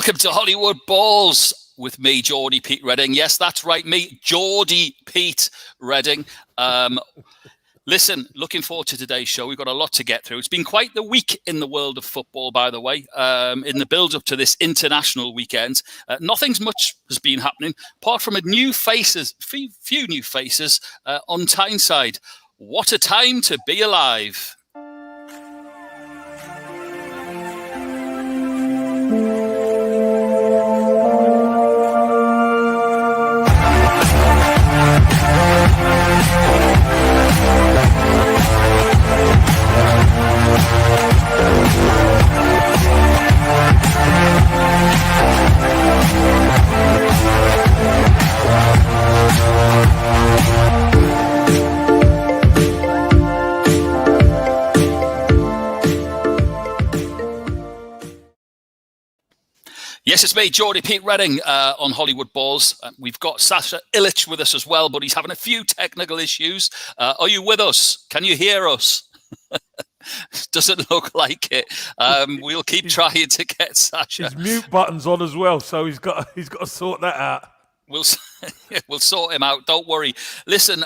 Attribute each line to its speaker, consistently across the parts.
Speaker 1: Welcome to Hollywood Balls with me, Geordie Pete Redding. Yes, that's right, me, Geordie Pete Redding. Listen, looking forward to today's show. We've got a lot to get through. It's been quite the week in the world of football, by the way, in the build-up to this international weekend. Nothing's much has been happening, apart from few new faces on Tyneside. What a time to be alive. Yes, it's me, Geordie Pete Redding, on Hollywood Balls. We've got Sasha Illich with us as well, but he's having a few technical issues. Are you with us? Can you hear us? Doesn't look like it. We'll keep trying to get Sasha.
Speaker 2: His mute button's on as well, so he's got to sort that out.
Speaker 1: We'll sort him out. Don't worry. Listen,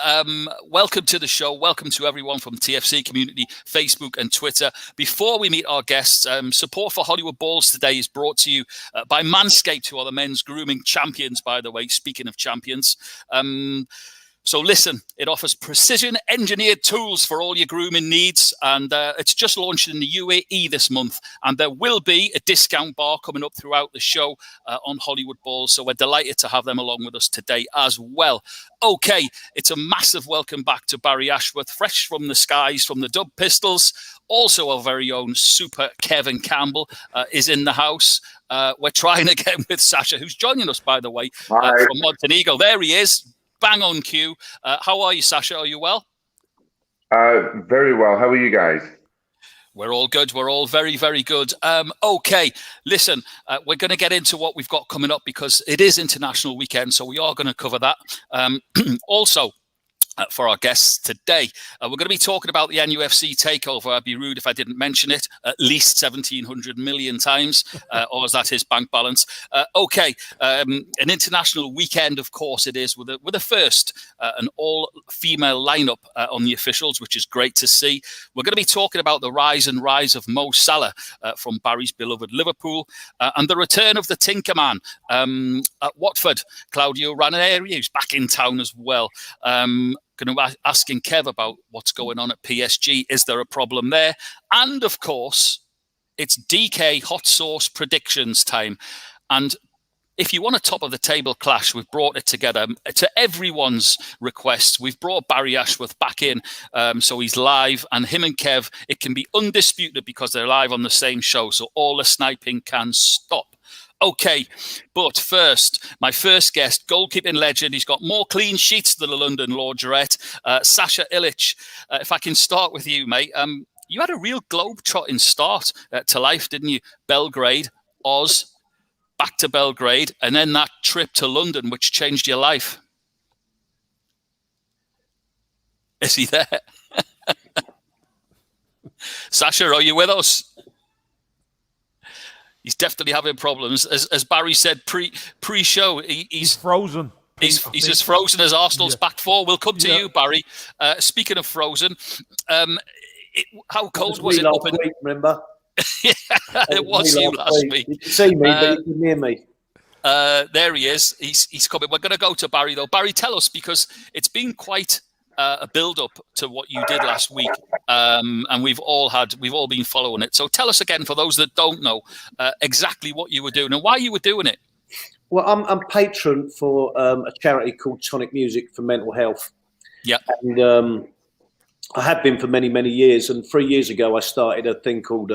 Speaker 1: welcome to the show. Welcome to everyone from TFC community, Facebook and Twitter. Before we meet our guests, support for Hollywood Balls today is brought to you by Manscaped, who are the men's grooming champions, by the way, speaking of champions. So listen, it offers precision-engineered tools for all your grooming needs, and it's just launched in the UAE this month, and there will be a discount bar coming up throughout the show on Hollywood Balls, so we're delighted to have them along with us today as well. Okay, it's a massive welcome back to Barry Ashworth, fresh from the skies, from the Dub Pistols. Also, our very own super Kevin Campbell is in the house. We're trying again with Sasha, who's joining us, by the way, from Montenegro. There he is. Bang on cue. How are you, Sasha? Are you well?
Speaker 3: Very well. How are you guys?
Speaker 1: We're all good. We're all very, very good. Okay, listen, we're going to get into what we've got coming up because it is International Weekend, so we are going to cover that. Also, for our guests today, we're going to be talking about the NUFC takeover. I'd be rude if I didn't mention it at least 1,700 million times, or is that his bank balance? Okay, an international weekend, of course it is, with a first, an all-female lineup on the officials, which is great to see. We're going to be talking about the rise of Mo Salah from Barry's beloved Liverpool, and the return of the Tinkerman at Watford. Claudio Ranieri, who's back in town as well. Going to be asking Kev about what's going on at PSG. Is there a problem there? And of course, it's DK hot sauce predictions time. And if you want a top of the table clash, we've brought it together to everyone's request. We've brought Barry Ashworth back in, so he's live, and him and Kev, it can be undisputed because they're live on the same show, so all the sniping can stop. Okay, but first, my first guest, goalkeeping legend. He's got more clean sheets than a London laundrette. Sasha Illich, if I can start with you, mate. You had a real globe-trotting start to life, didn't you? Belgrade, Oz, back to Belgrade, and then that trip to London, which changed your life. Is he there? Sasha, are you with us? He's definitely having problems. As Barry said pre-show, he's
Speaker 2: frozen.
Speaker 1: He's as frozen as Arsenal's back four. We'll come to you, Barry. Speaking of frozen, how cold was it?
Speaker 4: Last week, remember?
Speaker 1: Yeah, it was you last week.
Speaker 4: You can see me, but you can hear me.
Speaker 1: There he is. He's coming. We're going to go to Barry, though. Barry, tell us, because it's been quite a build-up to what you did last week, and we've all been following it. So tell us again, for those that don't know, exactly what you were doing and why you were doing it.
Speaker 4: Well, I'm patron for a charity called Tonic Music for Mental Health.
Speaker 1: Yeah,
Speaker 4: and I have been for many, many years. And 3 years ago, I started a thing called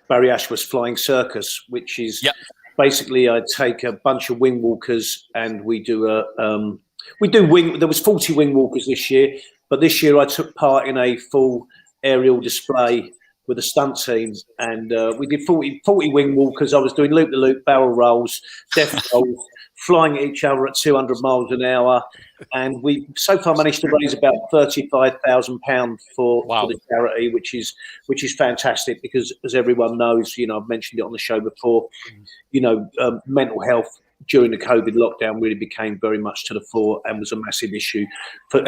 Speaker 4: Barry Ashworth's Flying Circus, which is basically I take a bunch of wing walkers and we do wing. There was 40 wing walkers this year, but this year I took part in a full aerial display with a stunt team, and we did 40 wing walkers. I was doing loop-the-loop, barrel rolls, death rolls, flying at each other at 200 miles an hour. And we so far managed to raise about £35,000 for the charity, which is fantastic because, as everyone knows, I've mentioned it on the show before, mental health during the COVID lockdown really became very much to the fore and was a massive issue for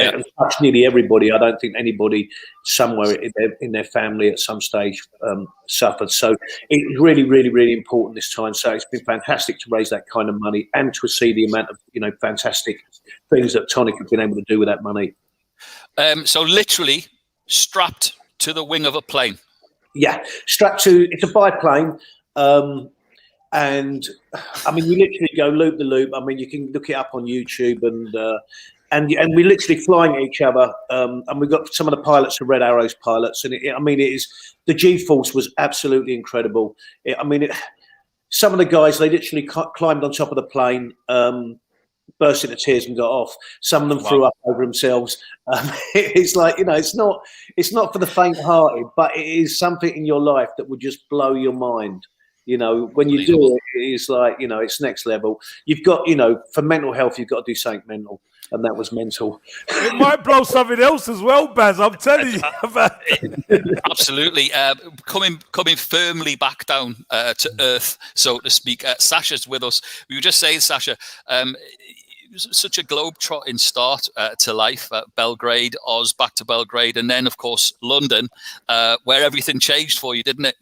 Speaker 4: nearly everybody. I don't think anybody somewhere in their family at some stage suffered. So it's really, really, really important this time. So it's been fantastic to raise that kind of money and to see the amount of, fantastic things that Tonic have been able to do with that money.
Speaker 1: So literally strapped to the wing of a plane. Yeah,
Speaker 4: it's a biplane. And I mean, you literally go loop the loop. I mean, you can look it up on YouTube, and we're literally flying at each other. And we've got some of the pilots are Red Arrows pilots, and it is the G-force was absolutely incredible. Some of the guys, they literally climbed on top of the plane, burst into tears and got off. Some of them threw up over themselves. It's like, it's not for the faint-hearted, but it is something in your life that would just blow your mind. When you do it, it's like, it's next level. You've got, for mental health, you've got to do something mental. And that was mental.
Speaker 2: It might blow something else as well, Baz. I'm telling you.
Speaker 1: Absolutely. Coming firmly back down to earth, so to speak. Sasha's with us. We were just saying, Sasha, it was such a globe-trotting start to life at Belgrade, Oz, back to Belgrade, and then, of course, London, where everything changed for you, didn't it?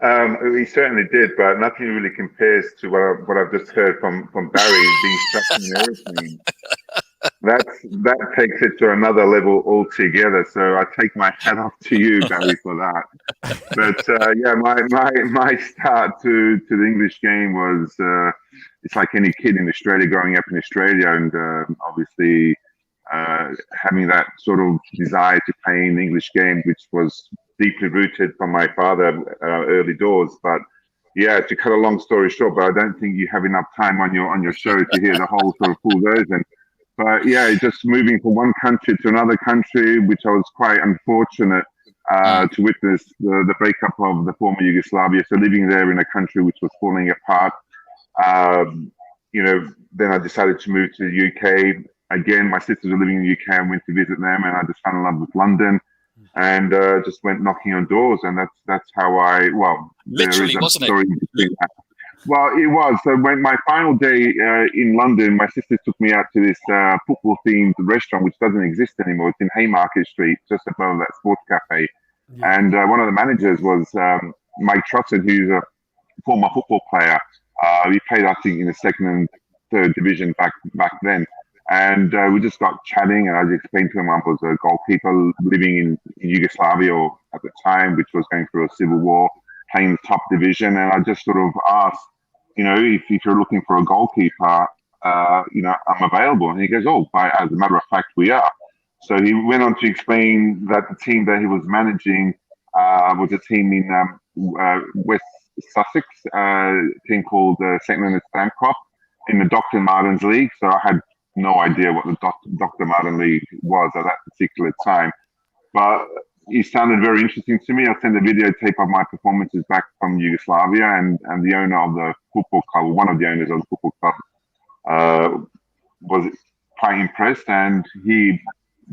Speaker 3: He certainly did, but nothing really compares to what I've just heard from Barry being stuck in an airplane. That takes it to another level altogether. So I take my hat off to you, Barry, for that. But my start to the English game was it's like any kid in Australia growing up in Australia, and obviously having that sort of desire to play in the English game, which was deeply rooted from my father early doors. But yeah, to cut a long story short, but I don't think you have enough time on your show to hear the whole sort of full version. But yeah, just moving from one country to another country, which I was quite unfortunate to witness the breakup of the former Yugoslavia. So living there in a country which was falling apart, then I decided to move to the UK. Again, my sisters were living in the UK and went to visit them, and I just fell in love with London. And just went knocking on doors, and that's how
Speaker 1: literally, wasn't it?
Speaker 3: Well, it was. So when my final day in London, my sisters took me out to this football-themed restaurant, which doesn't exist anymore. It's in Haymarket Street, just above that sports cafe. Yeah. And one of the managers was Mike Trossard, who's a former football player. He played, I think, in the second and third division back then. And we just got chatting, and I just explained to him I was a goalkeeper living in Yugoslavia at the time, which was going through a civil war, playing the top division. And I just sort of asked, if you're looking for a goalkeeper, I'm available. And he goes, as a matter of fact, we are. So he went on to explain that the team that he was managing was a team in West Sussex, a team called St. Leonard's Stamcroft in the Dr. Martens League. So I had no idea what the Dr. Martin League was at that particular time. But it sounded very interesting to me. I sent a videotape of my performances back from Yugoslavia, and the owner of the football club, one of the owners of the football club, was quite impressed, and he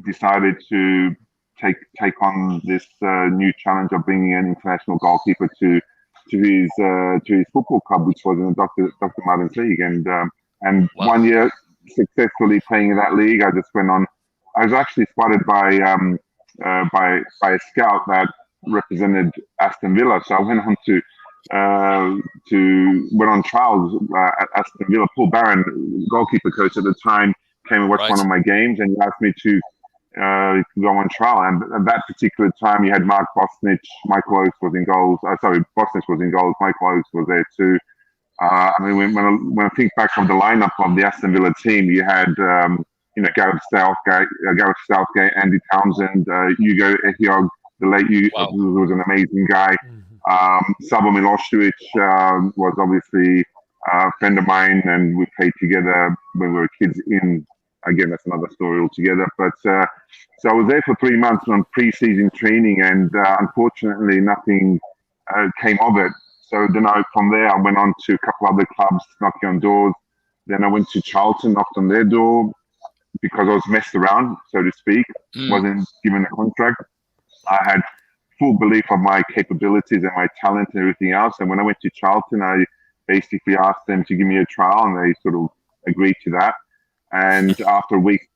Speaker 3: decided to take on this new challenge of bringing an international goalkeeper to his football club, which was in the Dr. Martens League. And 1 year successfully playing in that league, I just went on. I was actually spotted by a scout that represented Aston Villa, so I went on went on trials at Aston Villa. Paul Barron, goalkeeper coach at the time, came and watched one of my games, and he asked me to go on trial. And at that particular time, you had Mark Bosnich, Michael Oakes was in goals. Bosnich was in goals. Michael Oakes was there too. When I think back of the lineup of the Aston Villa team, you had Gareth Southgate, Andy Townsend, Hugo Ehiog, the late Hugo, who was an amazing guy. Savo Milosevic was obviously a friend of mine, and we played together when we were kids again, that's another story altogether. But so I was there for 3 months on pre-season training, and unfortunately nothing came of it. So then from there, I went on to a couple other clubs, knocking on doors. Then I went to Charlton, knocked on their door because I was messed around, so to speak. Wasn't given a contract. I had full belief of my capabilities and my talent and everything else. And when I went to Charlton, I basically asked them to give me a trial, and they sort of agreed to that. And after a week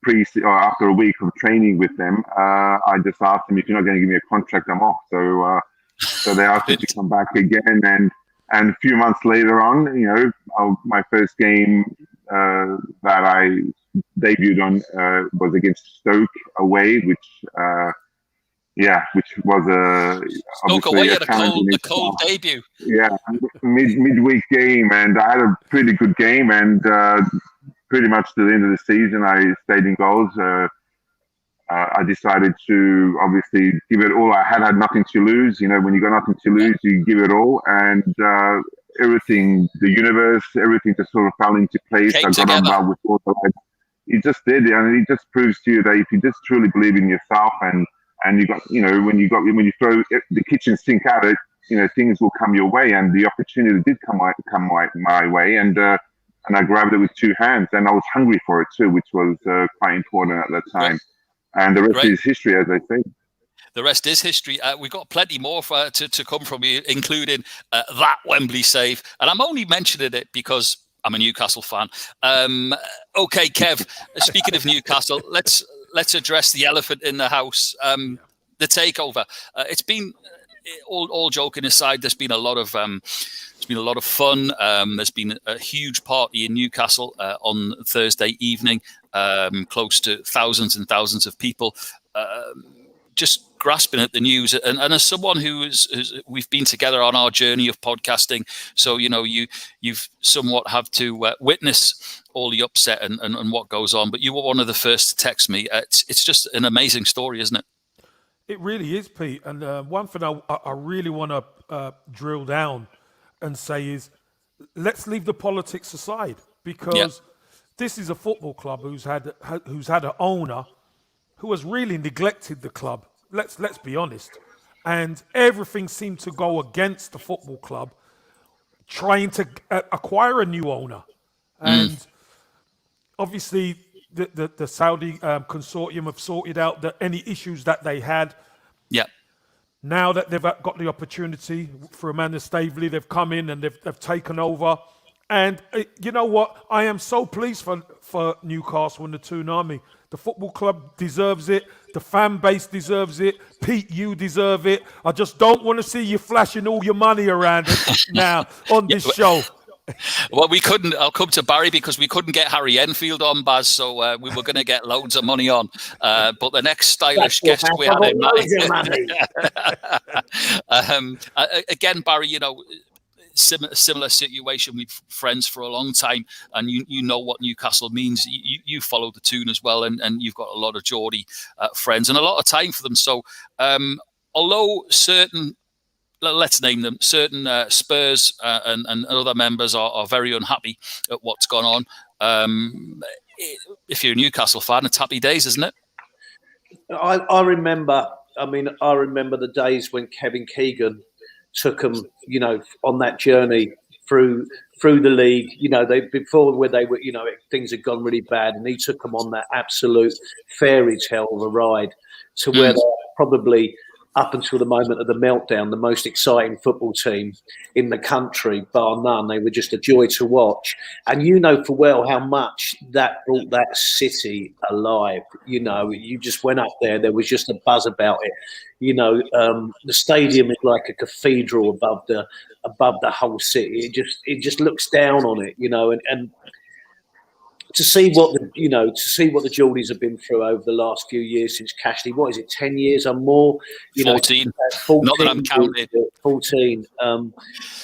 Speaker 3: of training with them, I just asked them, if you're not going to give me a contract, I'm off. So they asked me to come back again, and a few months later on, you know, my first game that I debuted on was against Stoke away, which was obviously
Speaker 1: a cold debut.
Speaker 3: Yeah, midweek game, and I had a pretty good game, and pretty much to the end of the season, I stayed in goals. I decided to obviously give it all. I had nothing to lose. You know, when you got nothing to lose, you give it all, and everything, the universe, everything just sort of fell into place. I got on well with all the lads. It just did, and it just proves to you that if you just truly believe in yourself, and you got, you know, when you throw the kitchen sink at it, you know, things will come your way, and the opportunity did come my way, and I grabbed it with two hands, and I was hungry for it too, which was quite important at that time. And the rest is history, as I say.
Speaker 1: The rest is history. We've got plenty more to come from you, including that Wembley save. And I'm only mentioning it because I'm a Newcastle fan. Okay, Kev, speaking of Newcastle, let's address the elephant in the house, the takeover. It's been, all joking aside, there's been a lot of fun. There's been a huge party in Newcastle on Thursday evening, close to thousands and thousands of people, just grasping at the news. And as someone we've been together on our journey of podcasting, so you know you've somewhat have to witness all the upset and what goes on. But you were one of the first to text me. It's just an amazing story, isn't it?
Speaker 2: It really is, Pete. And one thing I really want to drill down and say is, let's leave the politics aside, because this is a football club who's had an owner who has really neglected the club. Let's be honest, and everything seemed to go against the football club, trying to acquire a new owner, and obviously the Saudi consortium have sorted out any issues that they had.
Speaker 1: Yeah.
Speaker 2: Now that they've got the opportunity for Amanda Staveley, they've come in and they've taken over. And you know what? I am so pleased for Newcastle and the Toon Army. The football club deserves it. The fan base deserves it. Pete, you deserve it. I just don't want to see you flashing all your money around now on this show.
Speaker 1: Well, we couldn't. I'll come to Barry because we couldn't get Harry Enfield on, Baz. So we were going to get loads of money on. But the next stylish guest we had in mind. Again, Barry, you know, similar situation. We've friends for a long time, and you know what Newcastle means. You follow the Toon as well, and you've got a lot of Geordie friends and a lot of time for them. So although certain, let's name them, certain Spurs and other members are very unhappy at what's gone on, if you're a Newcastle fan, it's happy days, isn't it?
Speaker 4: I remember the days when Kevin Keegan took them, you know, on that journey through the league. You know, where they were, you know, things had gone really bad, and he took them on that absolute fairy tale of a ride to where they're probably, up until the moment of the meltdown, the most exciting football team in the country, bar none. They were just a joy to watch. And you know for well how much that brought that city alive. You know, you just went up there was just a buzz about it. You know, the stadium is like a cathedral above the whole city. It just looks down on it, you know, and to see what the Geordies have been through over the last few years since Cashley, what is it, 10 years or more?
Speaker 1: 14. Not that I'm counting.
Speaker 4: 14.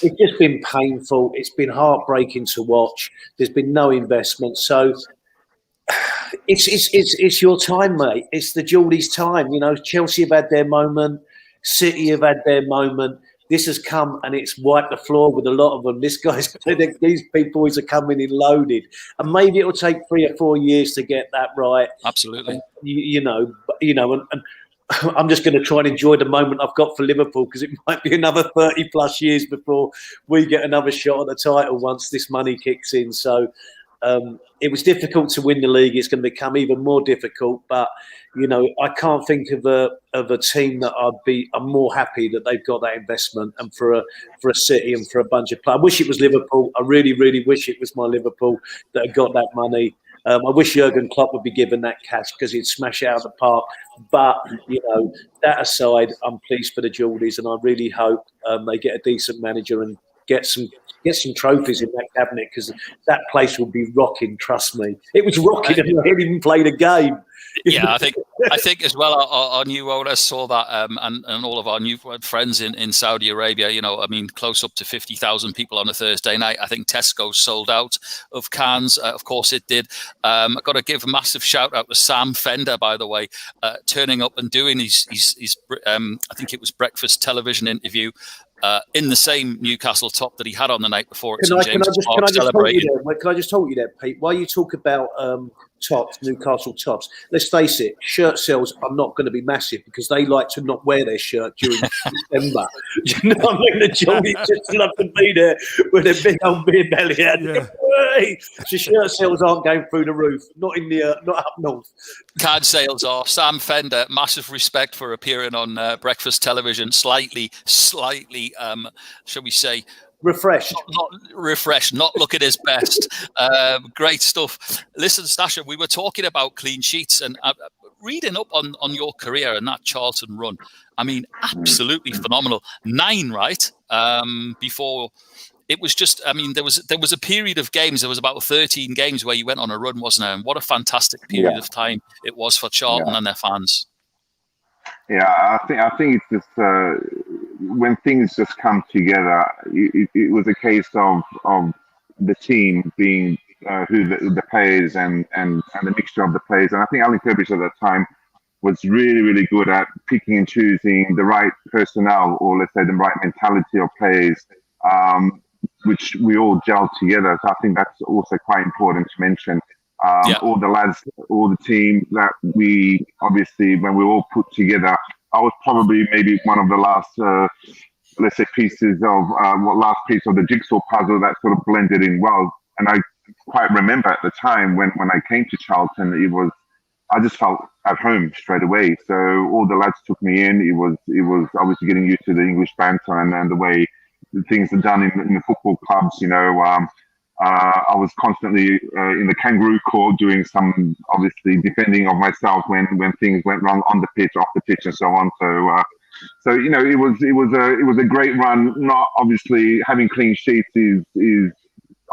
Speaker 4: It's just been painful. It's been heartbreaking to watch. There's been no investment. So it's your time, mate. It's the Geordies' time. You know, Chelsea have had their moment. City have had their moment. This has come and it's wiped the floor with a lot of them. These big boys are coming in loaded, and maybe it'll take 3 or 4 years to get that right.
Speaker 1: Absolutely.
Speaker 4: And, you know, and I'm just going to try and enjoy the moment I've got for Liverpool, because it might be another 30 plus years before we get another shot at the title once this money kicks in. So It was difficult to win the league. It's going to become even more difficult. But I can't think of a team that I'm more happy that they've got that investment, and for a city and for a bunch of players. I wish it was Liverpool. I really, really wish it was my Liverpool that had got that money. I wish Jurgen Klopp would be given that cash because he'd smash it out of the park. But that aside, I'm pleased for the Geordies, and I really hope they get a decent manager and get some trophies in that cabinet, because that place will be rocking. Trust me, it was rocking, and I hadn't even played a game.
Speaker 1: Yeah, I think as well. Our new owner saw that, and all of our new friends in Saudi Arabia. Close up to 50,000 people on a Thursday night. I think Tesco sold out of cans. Of course, it did. I've got to give a massive shout out to Sam Fender, by the way, turning up and doing his I think it was breakfast television interview. In the same Newcastle top that he had on the night before at St James's Park celebrating.
Speaker 4: Can I just hold you there, Pete? While you talk about tops, Newcastle tops, let's face it, shirt sales are not going to be massive because they like to not wear their shirt during December. You know what I mean? The Johnnies just love to be there with a big old beer belly out. Yeah. So shirt sales aren't going through the roof, not up north.
Speaker 1: Card sales are. Sam Fender, massive respect for appearing on breakfast television, slightly, shall we say,
Speaker 4: refreshed.
Speaker 1: Not refreshed, not looking his best. Great stuff. Listen, Stasha, we were talking about clean sheets, and reading up on your career and that Charlton run. I mean, absolutely phenomenal. 9, right? Before it was just, there was a period of games. There was about 13 games where you went on a run, wasn't there? And what a fantastic period of time it was for Charlton and their fans.
Speaker 3: Yeah, I think it's just when things just come together. It was a case of the team being who the players and the mixture of the players. And I think Alan Kirkbride at that time was really, really good at picking and choosing the right personnel, or let's say the right mentality of players, which we all gelled together. So I think that's also quite important to mention. All the lads, all the team that we obviously, when we all put together, I was probably maybe one of the last, let's say, pieces of last piece of the jigsaw puzzle that sort of blended in well. And I quite remember at the time when I came to Charlton, I just felt at home straight away. So all the lads took me in. It was obviously getting used to the English banter and the way things are done in the football clubs. I was constantly in the kangaroo court doing some, obviously, defending of myself when things went wrong on the pitch, off the pitch, and so on. So it was a great run. Not obviously having clean sheets is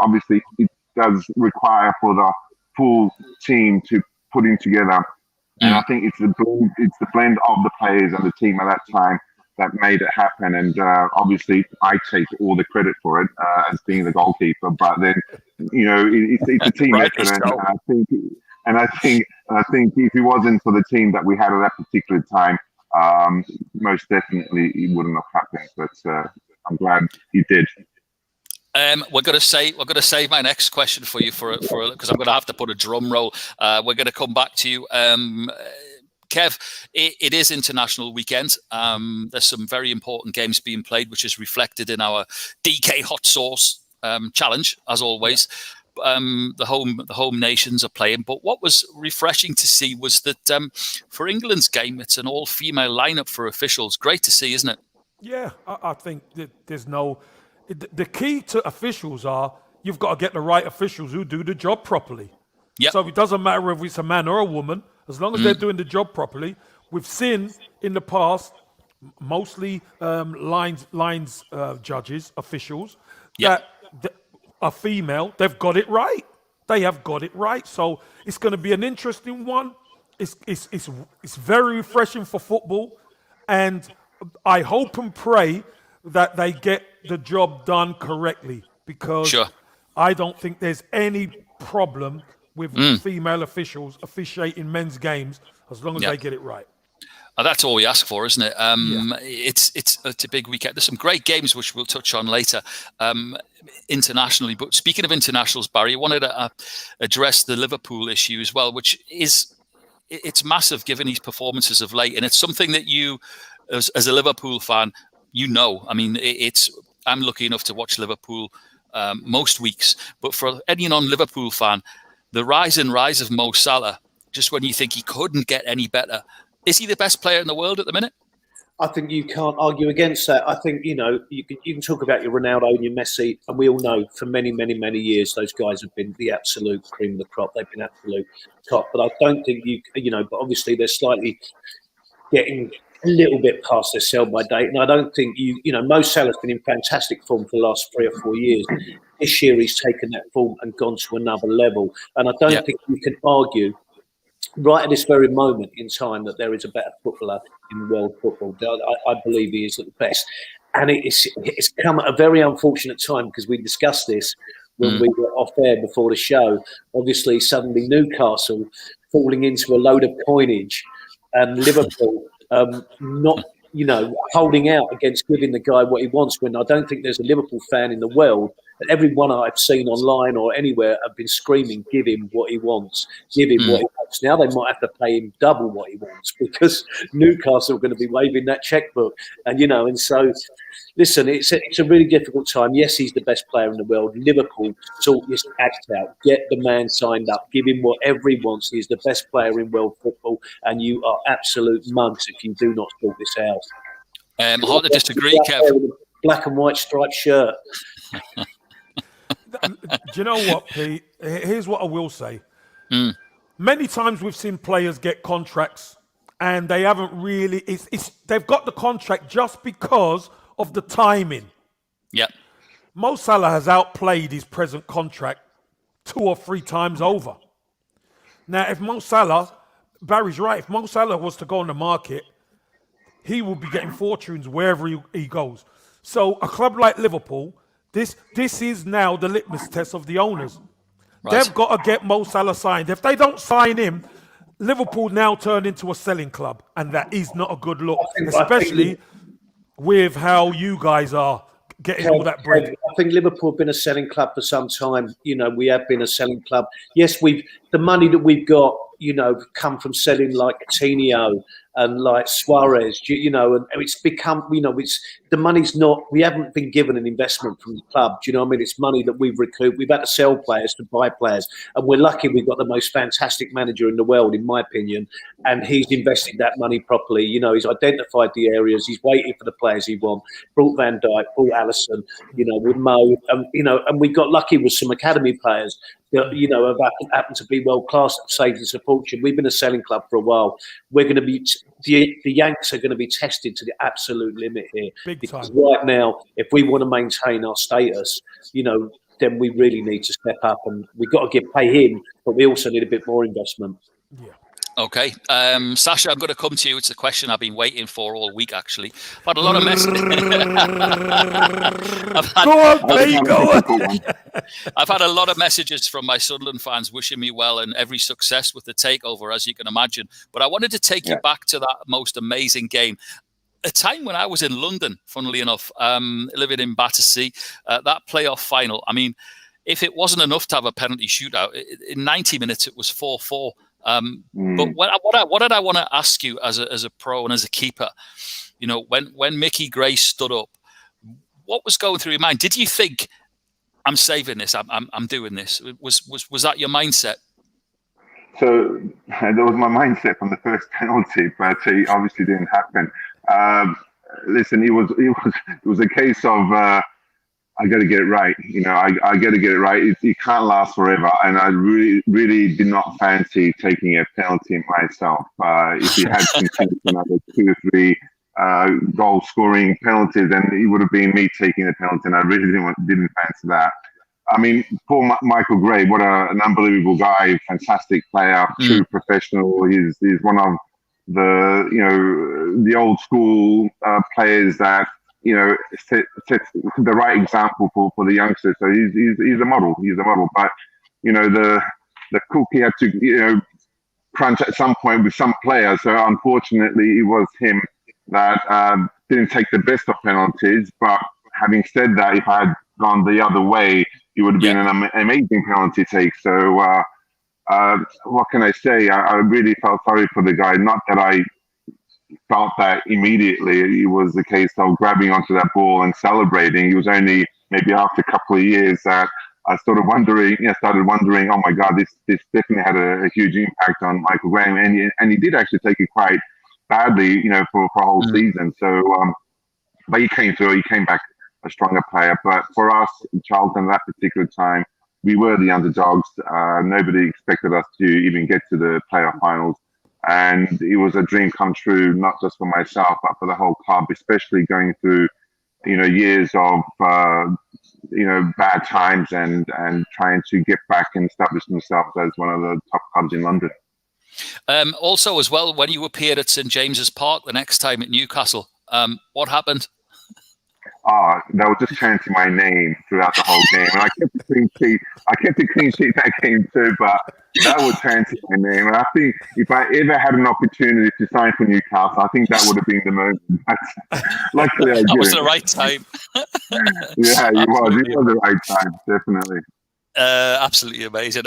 Speaker 3: obviously it does require for the full team to put in together, and I think it's the blend of the players and the team at that time that made it happen. And obviously, I take all the credit for it as being the goalkeeper. But then, it's a team effort, and I think if it wasn't for the team that we had at that particular time, most definitely it wouldn't have happened. But I'm glad it did.
Speaker 1: We're going to save my next question for you for because I'm going to have to put a drum roll. We're going to come back to you. Kev, it is international weekend. There's some very important games being played, which is reflected in our DK Hot Sauce challenge, as always. The home nations are playing. But what was refreshing to see was that for England's game, it's an all-female lineup for officials. Great to see, isn't it?
Speaker 2: Yeah, I think that there's no... The key to officials are you've got to get the right officials who do the job properly. Yep. So it doesn't matter whether it's a man or a woman, as long as they're doing the job properly. We've seen in the past, mostly lines judges, officials, that are female. They've got it right. They have got it right. So it's going to be an interesting one. It's very refreshing for football, and I hope and pray that they get the job done correctly, because I don't think there's any problem with female officials officiating men's games as long as they get it right.
Speaker 1: That's all we ask for, isn't it? It's a big weekend. There's some great games which we'll touch on later internationally. But speaking of internationals, Barry, I wanted to address the Liverpool issue as well, which it's massive given his performances of late, and it's something that you, as a Liverpool fan, I mean, I'm lucky enough to watch Liverpool most weeks. But for any non-Liverpool fan, the rise of Mo Salah, just when you think he couldn't get any better, is he the best player in the world at the minute?
Speaker 4: I think you can't argue against that. I think, you can talk about your Ronaldo and your Messi, and we all know for many, many, many years those guys have been the absolute cream of the crop. They've been absolute top. But I don't think but obviously they're slightly getting a little bit past their sell-by date. And I don't think Mo Salah's been in fantastic form for the last 3 or 4 years. This year he's taken that form and gone to another level. And I don't think you can argue right at this very moment in time that there is a better footballer in world football. I believe he is at the best. And it's come at a very unfortunate time, because we discussed this when we were off air before the show. Obviously, suddenly Newcastle falling into a load of coinage and Liverpool not, holding out against giving the guy what he wants, when I don't think there's a Liverpool fan in the world. Everyone I've seen online or anywhere have been screaming, give him what he wants, give him what he wants. Now they might have to pay him double what he wants, because Newcastle are going to be waving that checkbook. And so, listen, it's a really difficult time. Yes, he's the best player in the world. Liverpool, sort this act out. Get the man signed up. Give him whatever he wants. He's the best player in world football, and you are absolute mugs if you do not sort this out.
Speaker 1: Hard to disagree, Kev.
Speaker 4: Black and white striped shirt.
Speaker 2: Do you know what, Pete? Here's what I will say. Many times we've seen players get contracts and they haven't really. They've got the contract just because of the timing.
Speaker 1: Yep.
Speaker 2: Mo Salah has outplayed his present contract 2 or 3 times over. Now, if Mo Salah, Barry's right, if Mo Salah was to go on the market, he will be getting fortunes wherever he goes. So a club like Liverpool, this is now the litmus test of the owners. Right. They've got to get Mo Salah signed. If they don't sign him, Liverpool now turn into a selling club, and that is not a good look, especially with how you guys are getting all that bread.
Speaker 4: I think Liverpool have been a selling club for some time. We have been a selling club. Yes, the money that we've got, come from selling like Coutinho and like Suarez, and it's become, it's the money's not, we haven't been given an investment from the club. Do you know what I mean? It's money that we've recouped. We've had to sell players to buy players, and we're lucky we've got the most fantastic manager in the world, in my opinion, and he's invested that money properly. He's identified the areas, he's waiting for the players he wants, brought Van Dijk, brought Alisson, with Mo, and we got lucky with some academy players that, have happened to be world class, saved us a fortune. We've been a selling club for a while. We're going to be, the Yanks are going to be tested to the absolute limit here.
Speaker 2: Big time.
Speaker 4: Right now, if we want to maintain our status, then we really need to step up, and we've got to pay him, but we also need a bit more investment.
Speaker 2: Yeah.
Speaker 1: Okay. Sasha, I'm going to come to you. It's a question I've been waiting for all week, actually. I've had a lot of messages. I've had a lot of messages from my Sunderland fans wishing me well and every success with the takeover, as you can imagine. But I wanted to take you back to that most amazing game. A time when I was in London, funnily enough, living in Battersea, that playoff final. I mean, if it wasn't enough to have a penalty shootout, in 90 minutes it was 4-4. But what did I want to ask you as a pro and as a keeper? When Mickey Gray stood up, what was going through your mind? Did you think, I'm saving this, I'm doing this? Was that your mindset?
Speaker 3: So that was my mindset from the first penalty, but it obviously didn't happen. Listen, it was a case of I got to get it right. I got to get it right. It can't last forever, and I really, really did not fancy taking a penalty myself. If you had continued another 2 or 3 goal scoring penalties, then it would have been me taking the penalty, and I really didn't fancy that. I mean, poor Michael Gray, what an unbelievable guy, fantastic player, true professional. He's one of the old school players that sets the right example for the youngsters. So he's a model. He's a model. But the cook, he had to crunch at some point with some players. So unfortunately, it was him that didn't take the best of penalties. But having said that, if I had gone the other way, it would have been an amazing penalty take. So what can I say? I really felt sorry for the guy. Not that I felt that immediately. It was a case of grabbing onto that ball and celebrating. He was only maybe after a couple of years that I started wondering, oh my God, this definitely had a huge impact on Michael Graham, and he did actually take it quite badly, for a whole season. So, but he came through. He came back a stronger player. But for us, Charlton, that particular time, we were the underdogs. Nobody expected us to even get to the playoff finals, and it was a dream come true, not just for myself, but for the whole club, especially going through, years of bad times and trying to get back and establish themselves as one of the top clubs in London.
Speaker 1: Also, as well, when you appeared at St James's Park the next time at Newcastle, what happened?
Speaker 3: They were just chanting my name throughout the whole game, and I kept the clean sheet. That game too, but that was chanting my name. And I think if I ever had an opportunity to sign for Newcastle, I think that would have been the moment. But luckily, I didn't.
Speaker 1: That was the right time.
Speaker 3: Yeah, it was the right time, definitely.
Speaker 1: Absolutely amazing.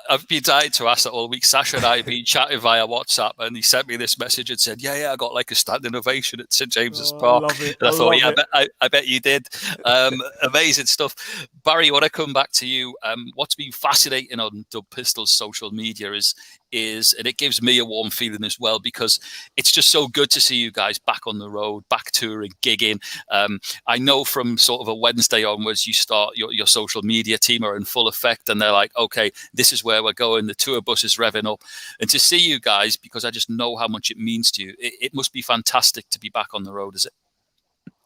Speaker 1: I've been dying to ask that all week. Sasha and I have been chatting via WhatsApp, and he sent me this message and said, yeah, I got like a standing ovation at St James's Park. And I thought, I bet you did. Amazing stuff. Barry, I want to come back to you. What's been fascinating on Dub Pistol's social media is, and it gives me a warm feeling as well, because it's just so good to see you guys back on the road, back touring, gigging. I know from sort of a Wednesday onwards, you start your social media team are in full effect, and they're like, okay, this is where we're going. The tour bus is revving up, and to see you guys, because I just know how much it means to you, it must be fantastic to be back on the road, is it?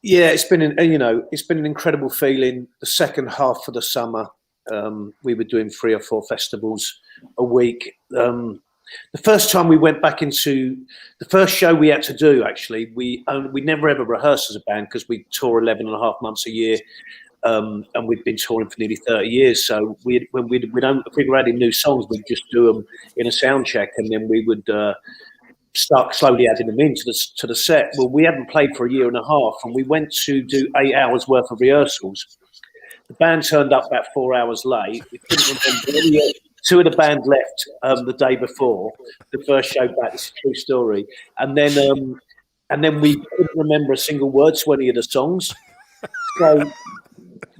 Speaker 4: Yeah, it's been an incredible feeling. The second half of the summer, we were doing 3 or 4 festivals a week. The first time we went back into the first show we had to do, actually, we never ever rehearsed as a band because we tour 11 and a half months a year, and we've been touring for nearly 30 years. So if we were adding new songs, we'd just do them in a sound check, and then we would start slowly adding them into the set. Well, we hadn't played for a year and a half, and we went to do 8 hours worth of rehearsals. The band turned up about 4 hours late. We couldn't remember. 2 of the band left the day before the first show back. It's a true story. And then we couldn't remember a single word to any of the songs. So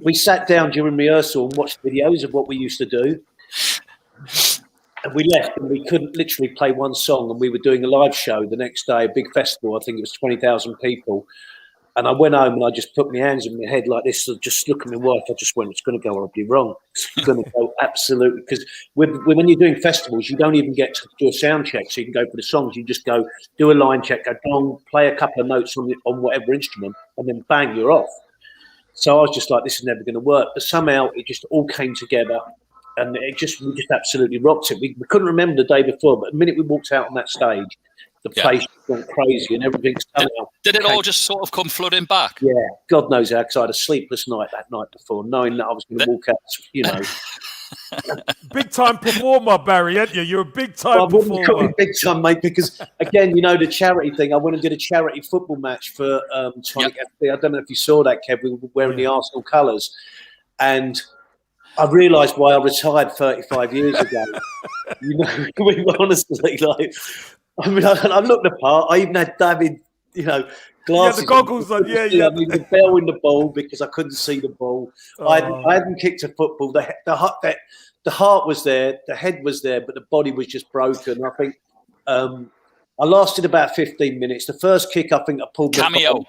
Speaker 4: we sat down during rehearsal and watched videos of what we used to do. And we left, and we couldn't literally play one song. And we were doing a live show the next day, a big festival. I think it was 20,000 people. And I went home and I just put my hands in my head like this, just look at my wife. I just went, it's going to go horribly wrong. It's going to go absolutely, because when you're doing festivals, you don't even get to do a sound check, so you can go for the songs. You just go do a line check, go dong, play a couple of notes on whatever instrument, and then bang, you're off. So I was just like, this is never going to work. But somehow it just all came together, and we just absolutely rocked it. We couldn't remember the day before, but the minute we walked out on that stage, the place went crazy and everything.
Speaker 1: Did it all just sort of come flooding back?
Speaker 4: Yeah, God knows how, because I had a sleepless night that night before, knowing that I was going to walk out,
Speaker 2: Big time performer, Barry, aren't you? You're a big time performer.
Speaker 4: I wouldn't big time, mate, because again, the charity thing. I went and did a charity football match for Tonic FC. I don't know if you saw that, Kev. We were wearing the Arsenal colours, and I realised why I retired 35 years ago. Honestly, like. I mean, I looked the part. I even had David, glasses.
Speaker 2: Yeah, the goggles on. Yeah.
Speaker 4: I mean, the bell in the ball because I couldn't see the ball. I hadn't kicked a football. The heart was there, the head was there, but the body was just broken. I think I lasted about 15 minutes. The first kick, I think I pulled my
Speaker 1: cameo.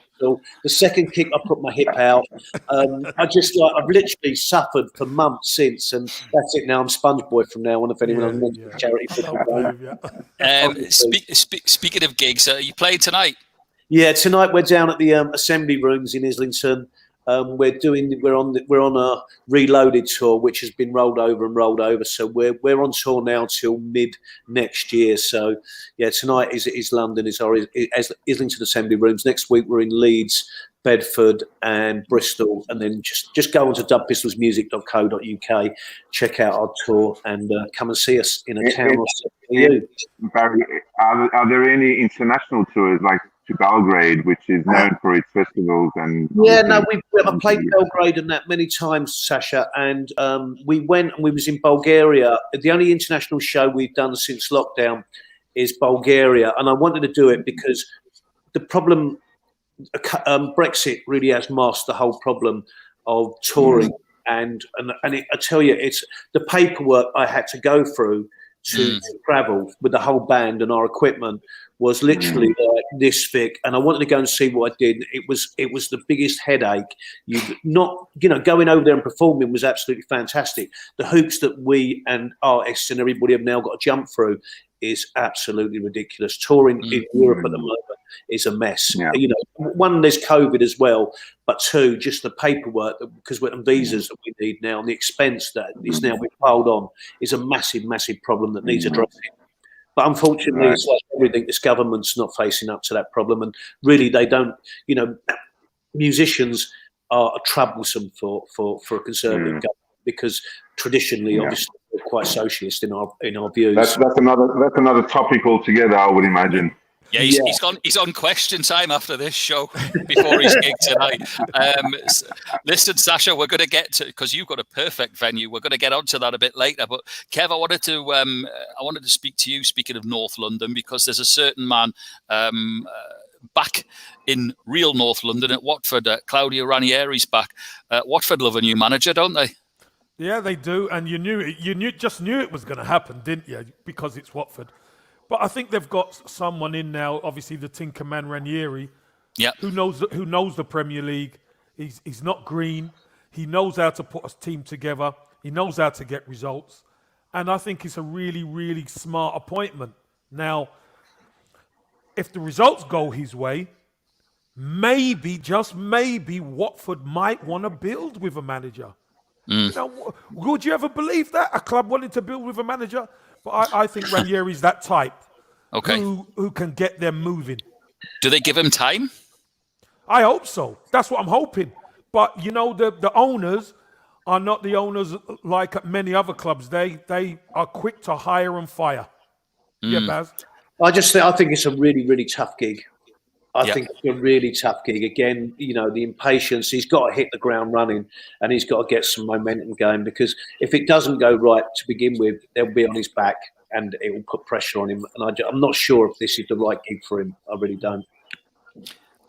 Speaker 4: The second kick, I put my hip out. I've literally suffered for months since, and that's it now. I'm Sponge Boy from now on. If anyone wants charity football,
Speaker 1: speaking of gigs, are you playing tonight?
Speaker 4: Yeah, tonight we're down at the Assembly Rooms in Islington. We're on a Reloaded tour, which has been rolled over. So we're on tour now till mid next year. So yeah, tonight is London, is Islington Assembly Rooms. Next week we're in Leeds, Bedford, and Bristol, and then just go onto dubpistolsmusic.co.uk, check out our tour, and come and see us in a town or so near you.
Speaker 3: Barry, are there any international tours like to Belgrade, which is known for its festivals? And
Speaker 4: I've played Belgrade and that many times, Sasha, and we went and we was in Bulgaria. The only international show we've done since lockdown is Bulgaria, and I wanted to do it because the problem, Brexit really has masked the whole problem. of touring. And I tell you, it's the paperwork I had to go through to travel with the whole band and our equipment was literally like this thick. And I wanted to go and see what I did. It was the biggest headache. Going over there and performing was absolutely fantastic. The hoops that we and artists and everybody have now got to jump through is absolutely ridiculous. Touring in Europe at the moment is a mess.
Speaker 3: Yeah.
Speaker 4: One, there's COVID as well, but two, just the paperwork, because we're on visas that we need now, and the expense that is now being piled on is a massive, massive problem that needs addressing. But unfortunately, it's like everything, this government's not facing up to that problem, and really they don't. Musicians are troublesome for a conservative government because traditionally, obviously, we're quite socialist in our views.
Speaker 3: That's another topic altogether, I would imagine.
Speaker 1: Yeah, he's on question time after this show before his gig tonight. Listen, Sasha, we're going to get to, because you've got a perfect venue. We're going to get onto that a bit later. But Kev, I wanted to speak to you. Speaking of North London, because there's a certain man back in real North London at Watford. Claudio Ranieri's back. Watford love a new manager, don't they?
Speaker 2: Yeah, they do. And you just knew it was going to happen, didn't you? Because it's Watford. But I think they've got someone in now, obviously the Tinkerman Ranieri, who knows the Premier League. He's not green. He knows how to put a team together. He knows how to get results. And I think it's a really, really smart appointment. Now, if the results go his way, maybe, just maybe, Watford might want to build with a manager. Would you ever believe that? A club wanting to build with a manager? But I think Ranieri's that type who can get them moving.
Speaker 1: Do they give him time?
Speaker 2: I hope so. That's what I'm hoping. But, the owners are not the owners like at many other clubs. They are quick to hire and fire. Yeah, Baz?
Speaker 4: I think it's a really, really tough gig. I think it's a really tough gig. Again, the impatience, he's got to hit the ground running and he's got to get some momentum going, because if it doesn't go right to begin with, they'll be on his back and it will put pressure on him. And I'm not sure if this is the right gig for him. I really don't.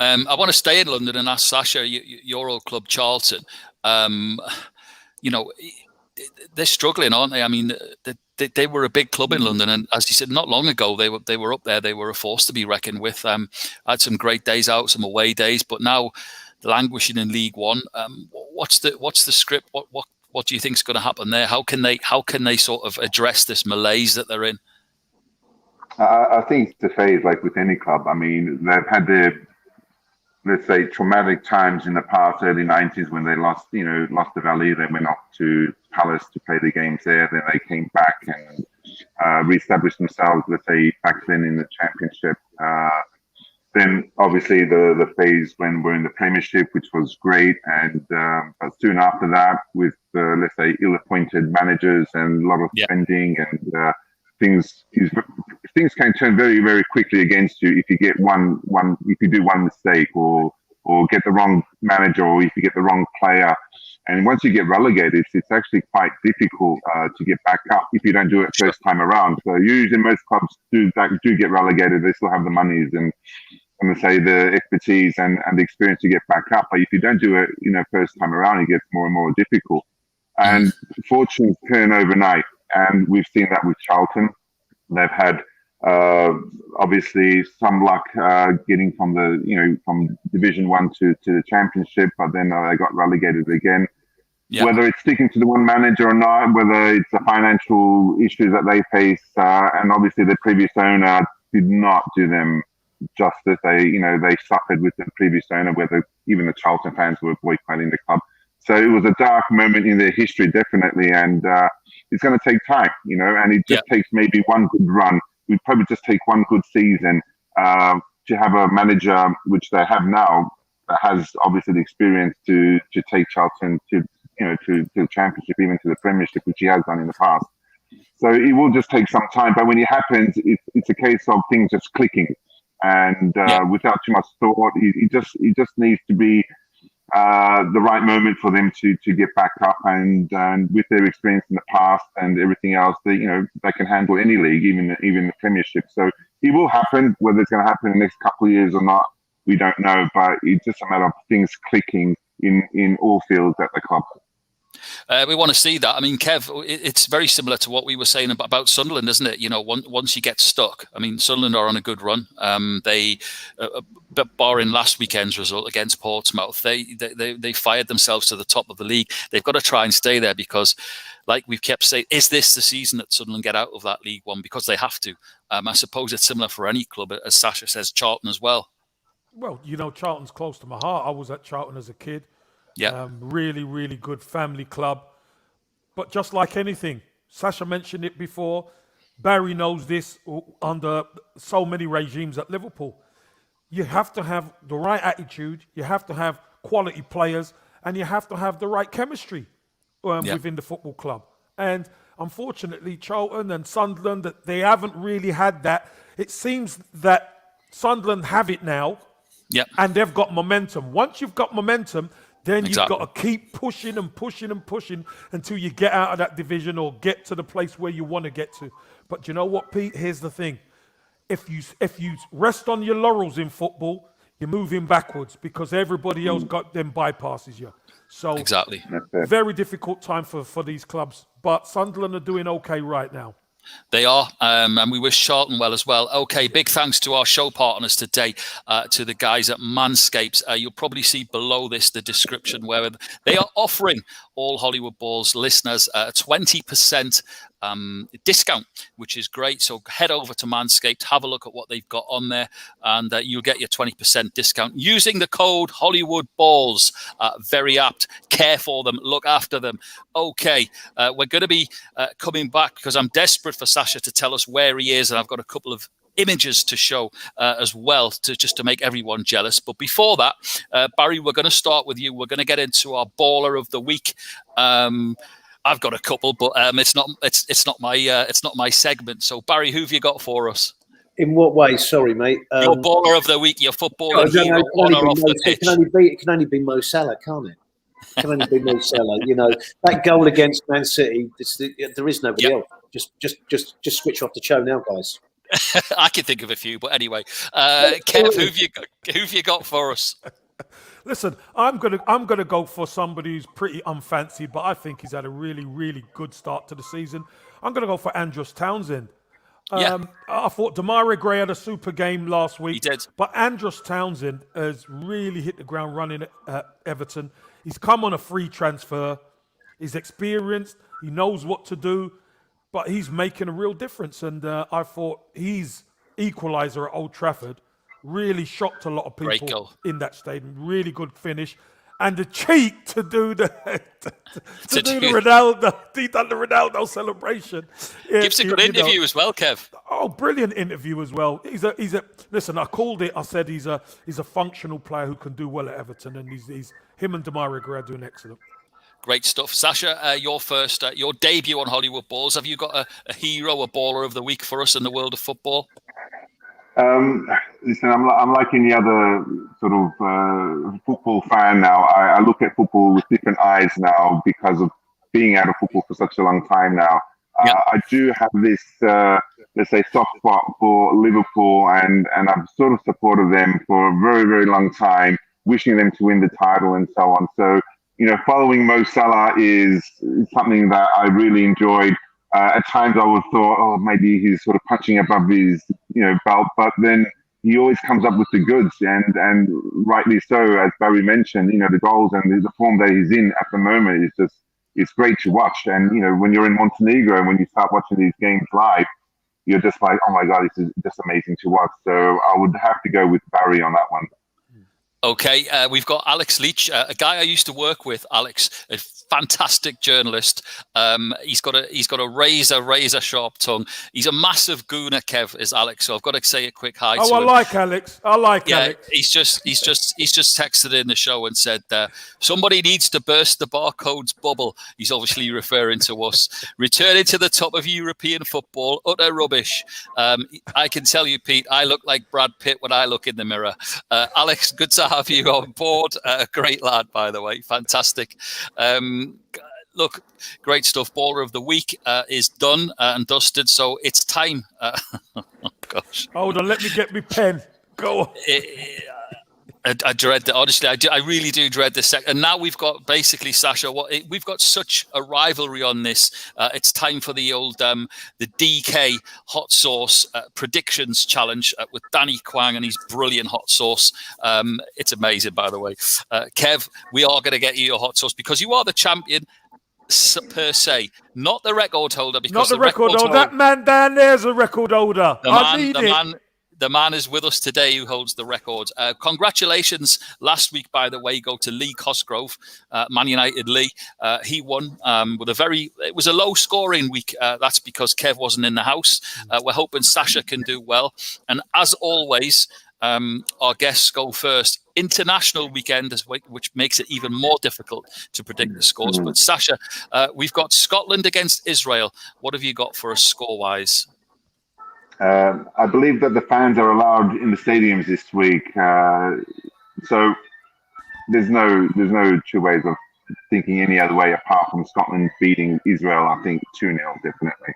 Speaker 1: I want to stay in London and ask Sasha, your old club, Charlton. They're struggling, aren't they? I mean, they were a big club in London, and as you said, not long ago they were up there. They were a force to be reckoned with. Had some great days out, some away days, but now languishing in League One. What's the script? What do you think is going to happen there? How can they sort of address this malaise that they're in?
Speaker 3: I think it's a phase, like with any club. I mean, they've had their, let's say, traumatic times in the past, early 90s, when they lost the Valley. They went off to Palace to play the games there. Then they came back and reestablished themselves, let's say, back then in the Championship. Then, obviously, the phase when we're in the Premiership, which was great. And but soon after that, with, let's say, ill-appointed managers and a lot of spending and things can turn very, very quickly against you if you get if you do one mistake or get the wrong manager, or if you get the wrong player. And once you get relegated, it's actually quite difficult to get back up if you don't do it first time around. So usually most clubs do get relegated. They still have the monies and say the expertise and the experience to get back up. But if you don't do it, first time around, it gets more and more difficult. And fortunes turn overnight. And we've seen that with Charlton. They've had obviously some luck getting from from Division 1 to the Championship, but then they got relegated again. Whether it's sticking to the one manager or not, whether it's the financial issues that they face, and obviously the previous owner did not do them justice. They suffered with the previous owner, whether even the Charlton fans were boycotting the club. So it was a dark moment in their history, definitely, and it's going to take time, and it just takes maybe one good run. We'd probably just take one good season to have a manager, which they have now, that has obviously the experience to take Charlton to the Championship, even to the Premiership, which he has done in the past. So it will just take some time, but when it happens, it's a case of things just clicking, and without too much thought, it just needs to be the right moment for them to get back up, and with their experience in the past and everything else, they can handle any league, even the Premiership. So it will happen. Whether it's going to happen in the next couple of years or not, we don't know. But it's just a matter of things clicking in all fields at the club.
Speaker 1: We want to see that. I mean, Kev, it's very similar to what we were saying about Sunderland, isn't it? You know, once you get stuck, I mean, Sunderland are on a good run. They, barring last weekend's result against Portsmouth, they fired themselves to the top of the league. They've got to try and stay there because, like we've kept saying, is this the season that Sunderland get out of that League One? Because they have to. I suppose it's similar for any club, as Sasha says, Charlton as well.
Speaker 2: Well, you know, Charlton's close to my heart. I was at Charlton as a kid.
Speaker 1: Yeah.
Speaker 2: Really, really good family club. But just like anything, Sasha mentioned it before, Barry knows this under so many regimes at Liverpool. You have to have the right attitude, you have to have quality players, and you have to have the right chemistry within the football club. And unfortunately, Charlton and Sunderland, they haven't really had that. It seems that Sunderland have it now, and they've got momentum. Once you've got momentum, then you've got to keep pushing and pushing and pushing until you get out of that division or get to the place where you want to get to. But you know what, Pete? Here's the thing. If you rest on your laurels in football, you're moving backwards because everybody else got them bypasses you. So very difficult time for these clubs. But Sunderland are doing okay right now.
Speaker 1: They are, and we wish Charlton well as well. Okay, big thanks to our show partners today, to the guys at Manscaped. You'll probably see below this the description where they are offering all Hollywood Balls listeners a 20% discount, which is great. So head over to Manscaped, have a look at what they've got on there, and you'll get your 20% discount using the code Hollywood Balls. Very apt. Care for them, look after them. Okay, we're going to be coming back because I'm desperate for Sasha to tell us where he is, and I've got a couple of images to show as well to make everyone jealous. But before that, Barry, we're going to start with you. We're going to get into our baller of the week. I've got a couple, but it's not my segment. So Barry, who have you got for us?
Speaker 4: In what way? Sorry, mate.
Speaker 1: Your baller of the week, your footballing hero, on or off the pitch.
Speaker 4: It can only be Mo Salah, can't it? It can only be Mo Salah. You know, that goal against Man City. There is nobody else. Just switch off the show now, guys.
Speaker 1: I can think of a few, but anyway, Kev, who've you got for us?
Speaker 2: Listen, I'm gonna go for somebody who's pretty unfancy, but I think he's had a really, really good start to the season. I'm gonna go for Andros Townsend. I thought Demarai Gray had a super game last week.
Speaker 1: He did.
Speaker 2: But Andros Townsend has really hit the ground running at Everton. He's come on a free transfer. He's experienced. He knows what to do. But he's making a real difference. And I thought his equaliser at Old Trafford really shocked a lot of people in that stadium. Really good finish. And the cheek to do the Ronaldo, he done the Ronaldo celebration.
Speaker 1: Gives a good interview as well, Kev.
Speaker 2: Oh, brilliant interview as well. He's a listen. I called it. I said he's a functional player who can do well at Everton, and he's him and Demarai Gray are doing excellent.
Speaker 1: Great stuff, Sasha. Your first, your debut on Hollywood Balls. Have you got a hero, a baller of the week for us in the world of football?
Speaker 3: Listen, I'm like any other sort of football fan now. I look at football with different eyes now because of being out of football for such a long time now. I do have this, let's say, soft spot for Liverpool, and I've sort of supported them for a very, very long time, wishing them to win the title and so on. So, you know, following Mo Salah is something that I really enjoyed. At times I would thought, oh, maybe he's sort of punching above his, belt, but then he always comes up with the goods, and rightly so, as Barry mentioned. The goals and the form that he's in at the moment is it's great to watch. And when you're in Montenegro and when you start watching these games live, you're just like, oh my God, this is just amazing to watch. So I would have to go with Barry on that one.
Speaker 1: Okay, we've got Alex Leach, a guy I used to work with. Alex, a fantastic journalist. He's got a razor sharp tongue. He's a massive gooner, Kev, is Alex. So I've got to say a quick hi to him.
Speaker 2: I like Alex. Alex.
Speaker 1: He's just texted in the show and said somebody needs to burst the barcodes bubble. He's obviously referring to us. Returning to the top of European football, utter rubbish. I can tell you, Pete, I look like Brad Pitt when I look in the mirror. Alex, good to have you on board. Great lad, by the way. Fantastic. Look, great stuff. Baller of the week is done and dusted, so it's time. Oh, gosh.
Speaker 2: Hold on, let me get my pen. Go on.
Speaker 1: I dread that. Honestly, I really do dread this. And now we've got basically, Sasha, we've got such a rivalry on this. It's time for the old the DK hot sauce predictions challenge with Danny Kwang and his brilliant hot sauce. It's amazing, by the way. Kev, we are going to get you your hot sauce because you are the champion per se, not the record holder. Because
Speaker 2: not the record holder. That man down there's a record holder.
Speaker 1: The man is with us today who holds the record. Congratulations last week, by the way, go to Lee Cosgrove, Man United Lee. He won with it was a low scoring week. That's because Kev wasn't in the house. We're hoping Sasha can do well. And as always, our guests go first. International weekend, which makes it even more difficult to predict the scores. But Sasha, we've got Scotland against Israel. What have you got for us score-wise?
Speaker 3: I believe that the fans are allowed in the stadiums this week, so there's no two ways of thinking any other way apart from Scotland beating Israel. I think 2-0 definitely.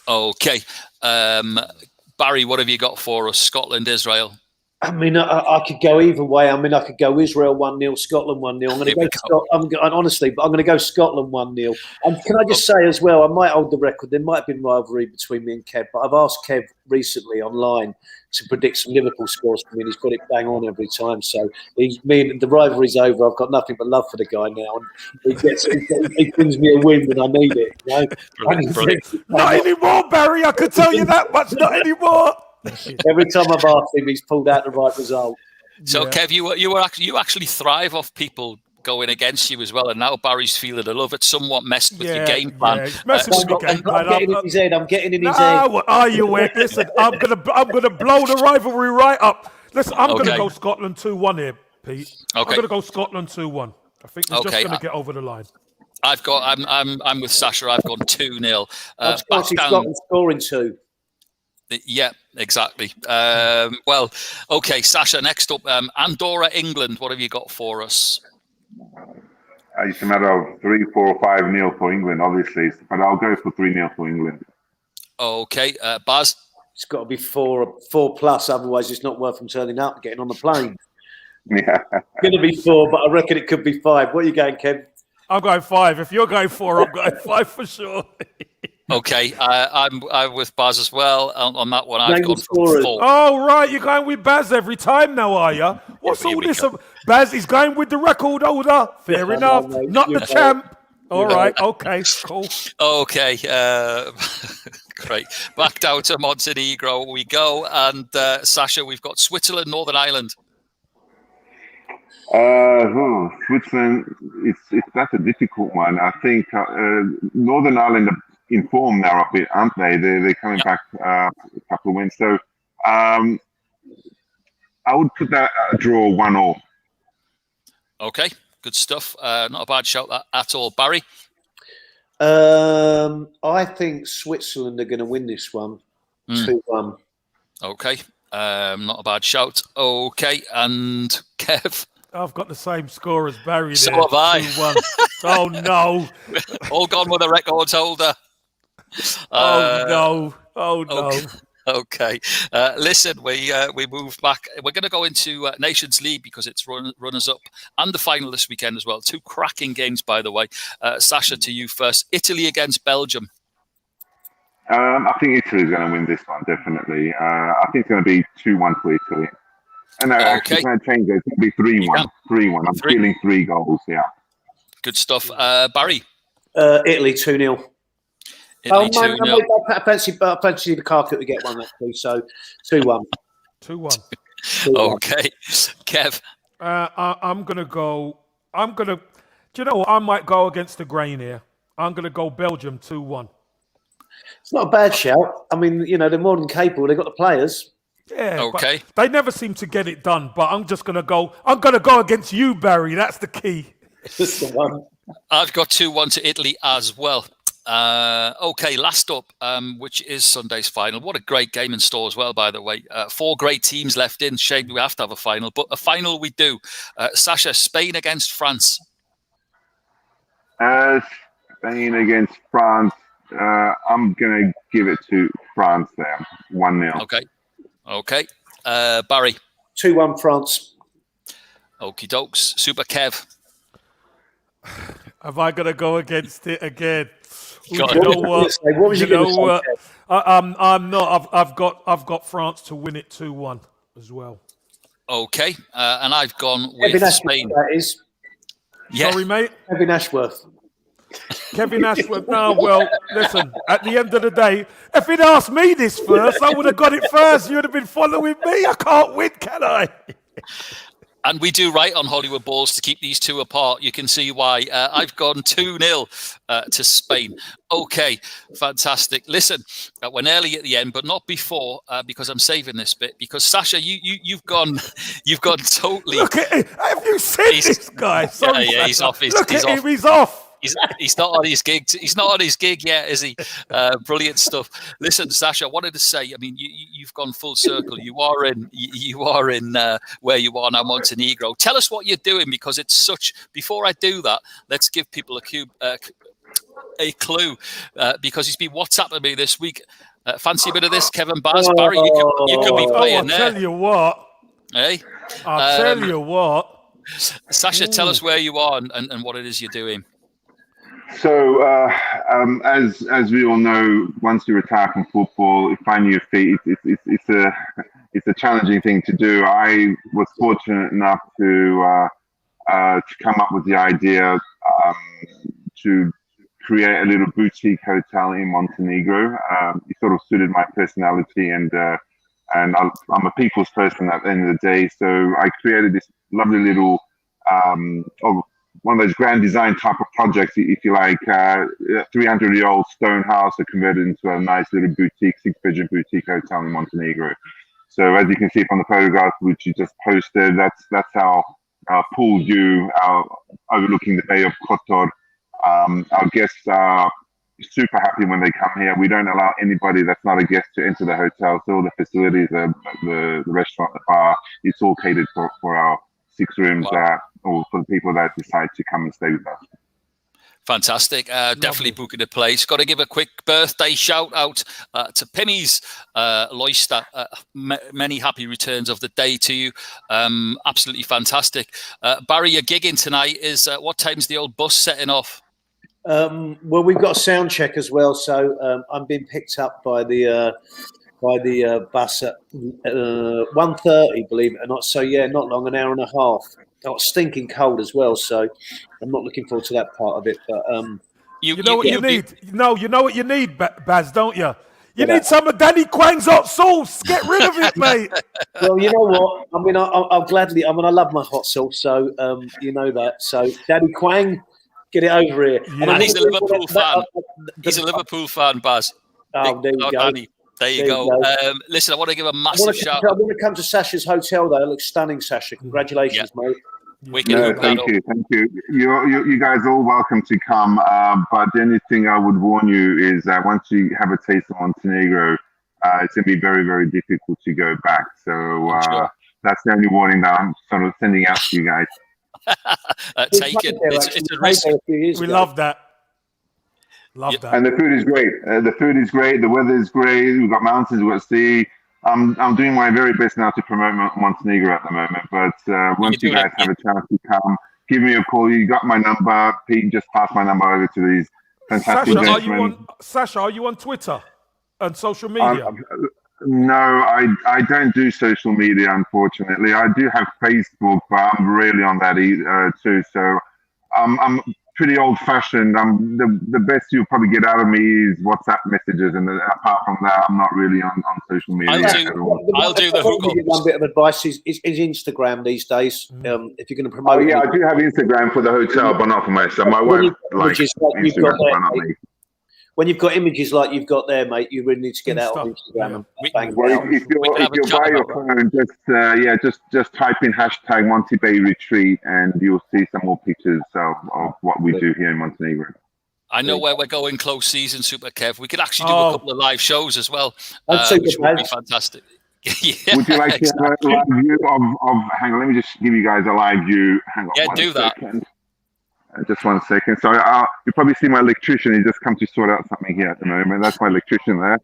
Speaker 1: Okay, Barry, what have you got for us? Scotland, Israel.
Speaker 4: I mean, I could go either way. I mean, I could go Israel 1-0, Scotland 1-0. I'm going to go. Honestly, but I'm going to go Scotland 1-0. And can I just say as well, I might hold the record. There might have been rivalry between me and Kev, but I've asked Kev recently online to predict some Liverpool scores for me, and he's got it bang on every time. So the rivalry's over. I've got nothing but love for the guy now, and he brings me a win when I need it. You know?
Speaker 2: Brilliant. Not anymore, Barry. I can tell you that much. Not anymore.
Speaker 4: Every time I've asked him, he's pulled out the right result.
Speaker 1: So, Kev, you actually thrive off people going against you as well, and now Barry's feeling the love. It's somewhat messed with your game plan.
Speaker 4: I'm getting in his head. I'm getting in his head.
Speaker 2: What are you? Listen, I'm gonna blow the rivalry right up. Listen, I'm gonna go Scotland 2-1 here, Pete. I'm gonna go Scotland 2-1. I think we're just gonna get over the line.
Speaker 1: I'm with Sasha. I've gone 2-0.
Speaker 4: Scotland scoring 2.
Speaker 1: Yeah, exactly. Well, okay, Sasha, next up, Andorra, England. What have you got for us?
Speaker 3: It's a matter of 3, 4, 5-0 for England, obviously, but I'll go for 3-0 for England.
Speaker 1: Okay, Baz?
Speaker 4: It's got to be 4 plus, otherwise it's not worth them turning up and getting on the plane.
Speaker 3: Yeah.
Speaker 4: It's going to be 4, but I reckon it could be 5. What are you going, Kev?
Speaker 2: I'm going 5. If you're going 4, I'm going 5 for sure.
Speaker 1: Okay, I'm with Baz as well on that one. I've gone for 4.
Speaker 2: Oh, right, you're going with Baz every time now, are you? What's all this? Baz is going with the record holder. Fair enough. Not the champ. All right, okay, cool.
Speaker 1: Okay, great. Back down to Montenegro we go. And Sasha, we've got Switzerland, Northern Ireland.
Speaker 3: Switzerland, that's a difficult one. I think Northern Ireland are in form now a bit, aren't they? They're coming back a couple of wins. So I would put that draw 1-1.
Speaker 1: Okay, good stuff. Not a bad shout at all. Barry?
Speaker 4: I think Switzerland are going to win this one 2-1.
Speaker 1: Okay, not a bad shout. Okay, and Kev?
Speaker 2: I've got the same score as Barry there.
Speaker 1: So have I.
Speaker 2: 2-1. Oh, no.
Speaker 1: All gone with a records holder.
Speaker 2: Oh, no.
Speaker 1: Okay. Listen, we move back. We're going to go into Nations League because it's runners-up and the final this weekend as well. 2 cracking games, by the way. Sasha, to you first. Italy against Belgium.
Speaker 3: I think Italy's going to win this one, definitely. I think it's going to be 2-1 for Italy. And actually, going to change it. It's going to be 3-1. 3-1. I'm feeling 3 goals, yeah.
Speaker 1: Good stuff. Barry?
Speaker 4: Italy 2-0.
Speaker 1: Italy 2-0.
Speaker 4: I fancy the Lukaku to get one, actually. So 2-1.
Speaker 2: 2-1.
Speaker 1: Okay. Kev?
Speaker 2: I'm going to go... do you know what? I might go against the grain here. I'm going to go Belgium 2-1.
Speaker 4: It's not a bad shout. I mean, they're more than capable. They've got the players.
Speaker 2: Yeah,
Speaker 1: okay.
Speaker 2: They never seem to get it done. But I'm just going to go... I'm going to go against you, Barry. That's the key.
Speaker 4: That's the one.
Speaker 1: I've got 2-1 to Italy as well. Okay, last up, which is Sunday's final. What a great game in store as well, by the way. 4 great teams left in. Shame we have to have a final, but a final we do. Sasha, Spain against France.
Speaker 3: Spain against France. I'm going to give it to France there. 1-0.
Speaker 1: Okay. Barry.
Speaker 4: 2-1 France.
Speaker 1: Okie dokes. Super Kev.
Speaker 2: Have I got to go against it again?
Speaker 1: Go on.
Speaker 2: You know what?
Speaker 4: What was you going to say?
Speaker 2: what? I'm not. I've got France to win it 2-1 as well.
Speaker 1: Okay, and I've gone with Spain.
Speaker 4: That is.
Speaker 1: Yeah.
Speaker 2: Sorry, mate.
Speaker 4: Kevin Ashworth.
Speaker 2: Kevin Ashworth. No, well, listen. At the end of the day, if he'd asked me this first, I would have got it first. You'd have been following me. I can't win, can I?
Speaker 1: And we do right on Hollywood Balls to keep these two apart. You can see why. I've gone 2-0 to Spain. Okay, fantastic. Listen, we're nearly at the end, but not before, because I'm saving this bit. Because Sasha, you've gone totally.
Speaker 2: Look at him. Have you seen this guy? Sorry,
Speaker 1: yeah, he's off.
Speaker 2: Look at him. He's off.
Speaker 1: He's not on his gig. He's not on his gig yet, is he? Brilliant stuff. Listen, Sasha, I wanted to say. I mean, you've gone full circle. You are in where you are now, Montenegro. Tell us what you're doing, because it's such. Before I do that, let's give people a clue, because he's been WhatsApping me this week. Fancy a bit of this, Kevin Baz? Barry, you could be playing there.
Speaker 2: I'll tell you what.
Speaker 1: Hey,
Speaker 2: I'll tell you what.
Speaker 1: Sasha, tell us where you are and what it is you're doing.
Speaker 3: So, as we all know, once you retire from football, finding your feet, it's a challenging thing to do. I was fortunate enough to come up with the idea to create a little boutique hotel in Montenegro. It sort of suited my personality, and I'm a people's person at the end of the day. So I created this lovely little one of those grand design type of projects, if you like, 300-year-old stone house that converted into a nice little boutique, 6-bedroom boutique hotel in Montenegro. So as you can see from the photograph which you just posted, that's our pool view, overlooking the Bay of Kotor. Our guests are super happy when they come here. We don't allow anybody that's not a guest to enter the hotel. So all the facilities, the restaurant, the bar, it's all catered for our 6 rooms.
Speaker 1: Wow.
Speaker 3: Or for the people that decide to come and stay with us.
Speaker 1: Fantastic. Definitely booking a place. Got to give a quick birthday shout out to Pimmy's Loister. Many happy returns of the day to you. Absolutely fantastic. Barry, you're gigging tonight. What time's the old bus setting off?
Speaker 4: Well, we've got a sound check as well. So I'm being picked up by the bus at 1:30, believe it or not. So yeah, not long, an hour and a half. Oh, stinking cold as well, so I'm not looking forward to that part of it. But
Speaker 2: you know what you need? No, you know what you need, Baz, don't you? You need some of Danny Quang's hot sauce. Get rid of it, mate.
Speaker 4: Well, you know what? I mean, I'll gladly. I mean, I love my hot sauce, so you know that. So, Danny Quang, get it over here.
Speaker 2: Yeah.
Speaker 1: And he's a Liverpool fan. He's a Liverpool fan, Baz.
Speaker 4: Oh, there you go.
Speaker 1: Danny. There you go. Listen, I want to give a massive shout out.
Speaker 4: I want to come to Sasha's hotel, though. It looks stunning, Sasha. Congratulations, mate.
Speaker 1: We can
Speaker 3: thank you. You guys are all welcome to come. But the only thing I would warn you is that once you have a taste of Montenegro, it's going to be very, very difficult to go back. So that's the only warning that I'm sort of sending out to you guys.
Speaker 1: Take it. It's a risk.
Speaker 2: We love that. Love that.
Speaker 3: And the food is great. The weather is great. We've got mountains, we've got sea. I'm doing my very best now to promote Montenegro at the moment. But once you guys have a chance to come, give me a call. You got my number. Pete, just pass my number over to these fantastic gentlemen.
Speaker 2: Sasha, are you on Twitter and social media?
Speaker 3: No, I don't do social media, unfortunately. I do have Facebook, but I'm really on that too. So I'm pretty old-fashioned. The best you'll probably get out of me is WhatsApp messages, and apart from that, I'm not really on social media.
Speaker 1: I'll do the hook up.
Speaker 4: One bit of advice is Instagram these days. If you're going to promote,
Speaker 3: I do have Instagram for the hotel, but not for myself. My wife likes Instagram, but not me.
Speaker 4: When you've got images like you've got there, mate, you really need to get out on Instagram and bang it out.
Speaker 3: If you're by your phone, just type in hashtag Monty Bay Retreat, and you'll see some more pictures of what we do here in Montenegro.
Speaker 1: I know where we're going close season, Super Kev. We could actually do a couple of live shows as well, which would be fantastic.
Speaker 3: Yeah, would you like to have a live view of hang on, let me just give you guys a live view. Hang on.
Speaker 1: Yeah, do that.
Speaker 3: Just 1 second. So you probably see my electrician. He just come to sort out something here at the moment. That's my electrician there.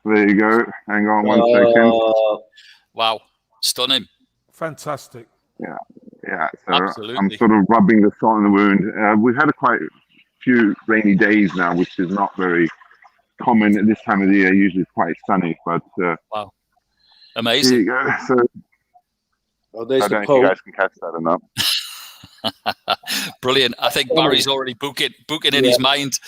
Speaker 3: There you go. Hang on 1 second.
Speaker 1: Wow. Stunning.
Speaker 2: Fantastic.
Speaker 3: Yeah. Yeah, so
Speaker 1: Absolutely.
Speaker 3: I'm sort of rubbing the salt in the wound. We've had quite a few rainy days now, which is not very common at this time of the year. Usually it's quite sunny, but
Speaker 1: Wow,
Speaker 3: here
Speaker 1: amazing.
Speaker 3: you go. So
Speaker 4: there's
Speaker 3: I
Speaker 4: the
Speaker 3: don't know if
Speaker 4: poll.
Speaker 3: you guys can catch that or not.
Speaker 1: Brilliant. I think Barry's already booking in his mind.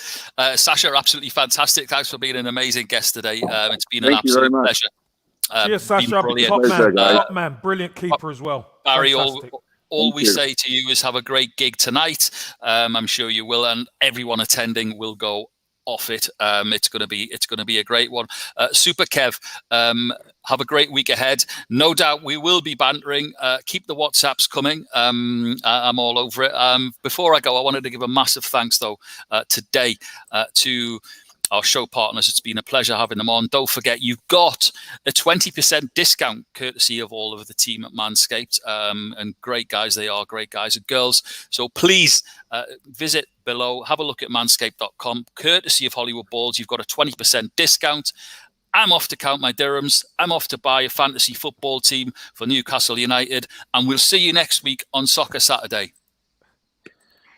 Speaker 1: Sasha, absolutely fantastic. Thanks for being an amazing guest today. It's been an absolute pleasure.
Speaker 2: Cheers, Sasha. Top man. Brilliant keeper as well.
Speaker 1: Barry, all we say to you is have a great gig tonight. I'm sure you will, and everyone attending will go off it. It's going to be a great one. Super Kev, have a great week ahead. No doubt we will be bantering. Keep the WhatsApps coming. I'm all over it. Before I go, I wanted to give a massive thanks though today to our show partners. It's been a pleasure having them on. Don't forget, you've got a 20% discount courtesy of all of the team at Manscaped. And great guys they are, great guys and girls. So please visit below, have a look at manscaped.com. Courtesy of Hollywood Balls, you've got a 20% discount. I'm off to count my dirhams. I'm off to buy a fantasy football team for Newcastle United. And we'll see you next week on Soccer Saturday.